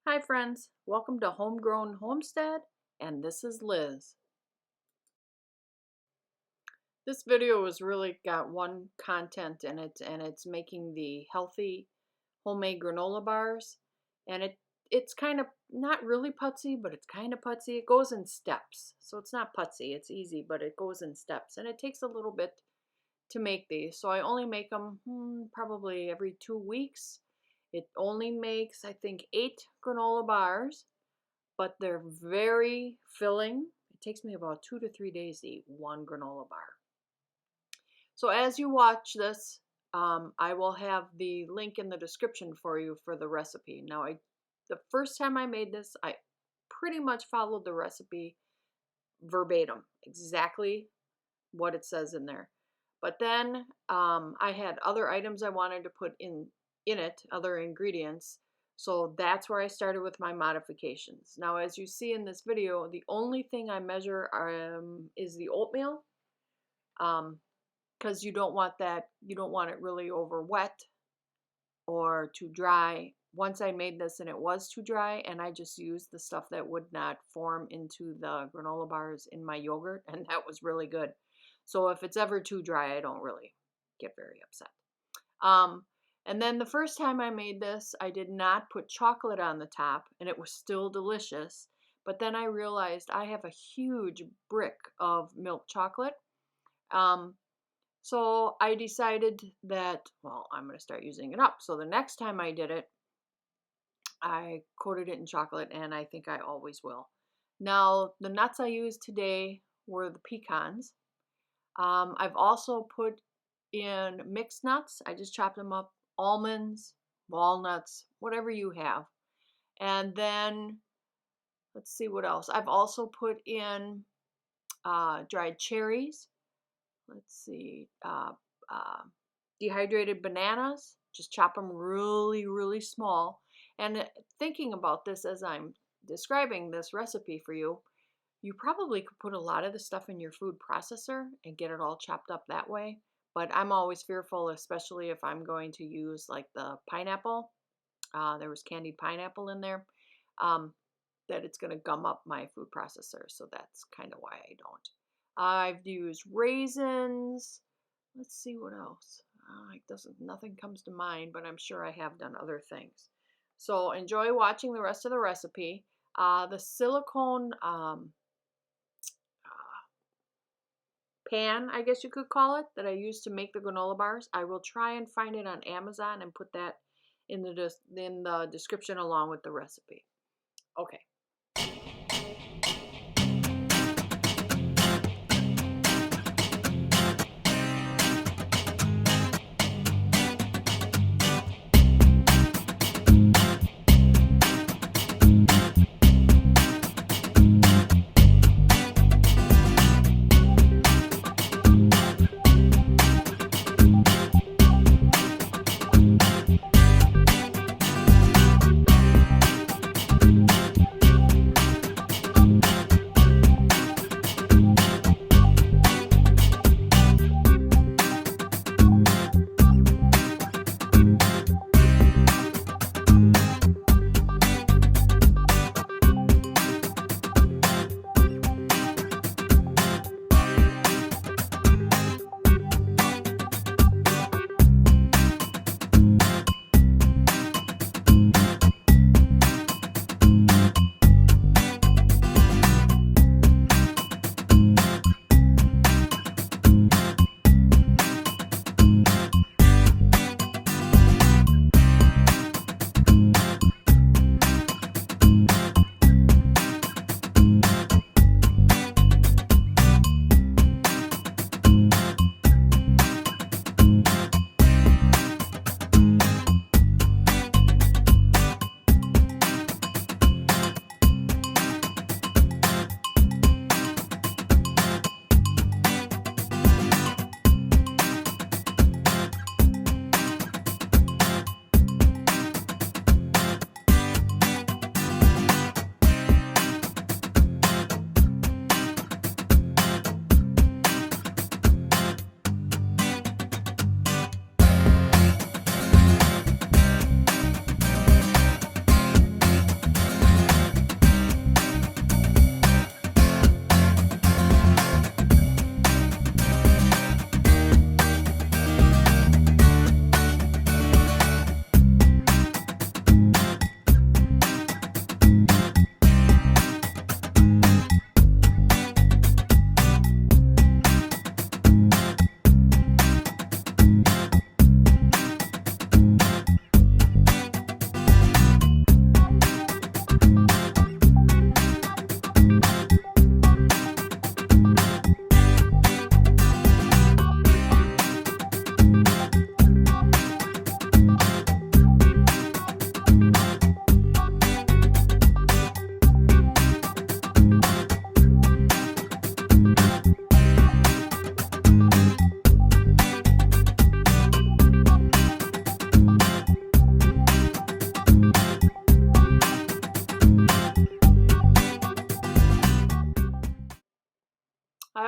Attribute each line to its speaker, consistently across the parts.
Speaker 1: Hi friends, welcome to Homegrown Homestead, and this is Liz. This video has really got one content in it, and it's making the healthy homemade granola bars. And it's kind of not really putsy, but it's kind of putsy. It goes in steps, so it's not putsy, it's easy, but it goes in steps, and it takes a little bit to make these. So I only make them probably every 2 weeks. It only makes, I think, 8 granola bars, but they're very filling. It takes me about 2 to 3 days to eat one granola bar. So as you watch this, I will have the link in the description for you for the recipe. Now, the first time I made this, I pretty much followed the recipe verbatim, exactly what it says in there. But then I had other items I wanted to put in it, other ingredients. So that's where I started with my modifications. Now, as you see in this video, the only thing I measure is the oatmeal, because you don't want it really over wet or too dry. Once I made this and it was too dry, and I just used the stuff that would not form into the granola bars in my yogurt, and that was really good. So if it's ever too dry, I don't really get very upset. And then the first time I made this, I did not put chocolate on the top, and it was still delicious. But then I realized I have a huge brick of milk chocolate. So I decided that, well, I'm going to start using it up. So the next time I did it, I coated it in chocolate, and I think I always will. Now, the nuts I used today were the pecans. I've also put in mixed nuts. I just chopped them up. Almonds, walnuts, whatever you have. And then, let's see what else. I've also put in dried cherries. Let's see, dehydrated bananas. Just chop them really, really small. And thinking about this as I'm describing this recipe for you, you probably could put a lot of the stuff in your food processor and get it all chopped up that way. But I'm always fearful, especially if I'm going to use like the pineapple. There was candied pineapple in there, that it's going to gum up my food processor. So that's kind of why I don't. I've used raisins. Let's see what else. Nothing comes to mind, but I'm sure I have done other things. So enjoy watching the rest of the recipe. The silicone pan, I guess you could call it, that I use to make the granola bars. I will try and find it on Amazon and put that in the description along with the recipe. Okay.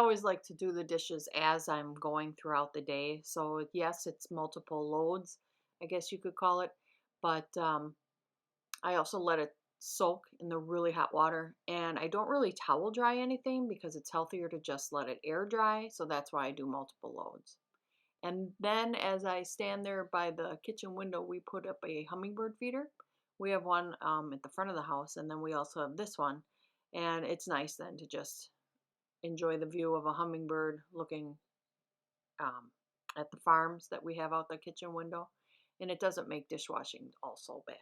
Speaker 1: always like to do the dishes as I'm going throughout the day. So yes, it's multiple loads, I guess you could call it. But I also let it soak in the really hot water. And I don't really towel dry anything because it's healthier to just let it air dry. So that's why I do multiple loads. And then as I stand there by the kitchen window, we put up a hummingbird feeder. We have one at the front of the house, and then we also have this one. And it's nice then to just enjoy the view of a hummingbird looking at the farms that we have out the kitchen window. And it doesn't make dishwashing all so bad.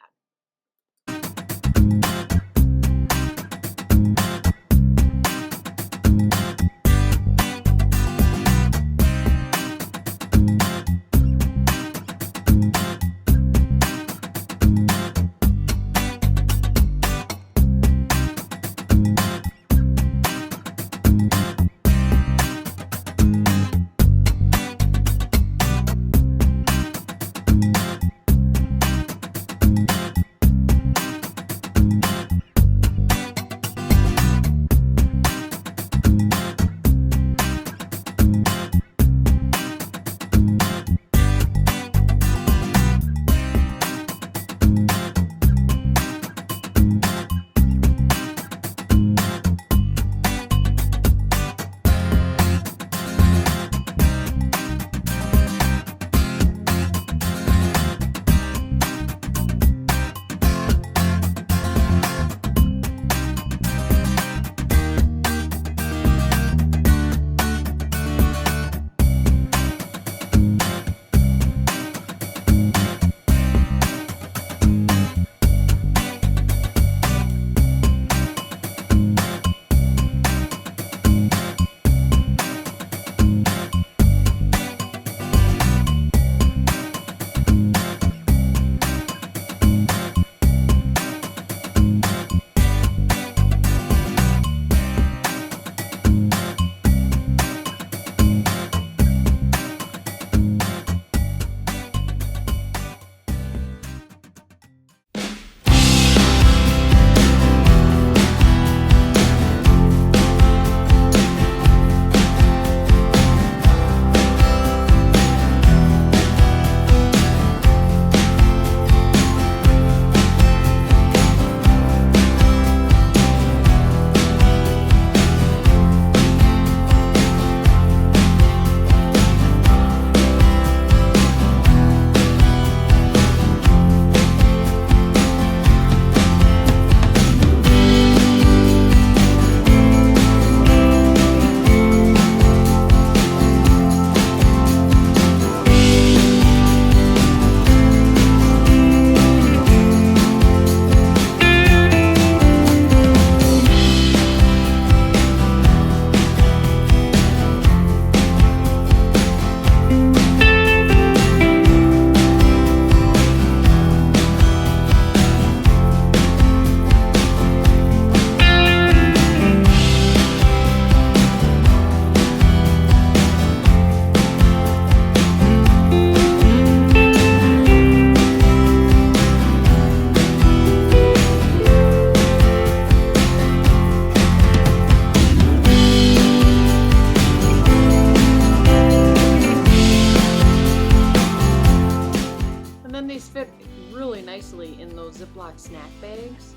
Speaker 1: Fit really nicely in those Ziploc snack bags.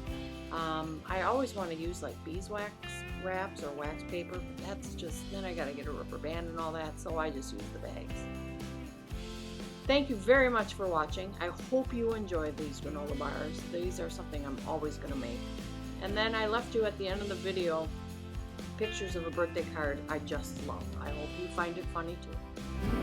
Speaker 1: I always want to use like beeswax wraps or wax paper, but that's just, then I gotta get a rubber band and all that, so I just use the bags. Thank you very much for watching. I hope you enjoyed these granola bars. These are something I'm always gonna make. And then I left you at the end of the video pictures of a birthday card I just love. I hope you find it funny too.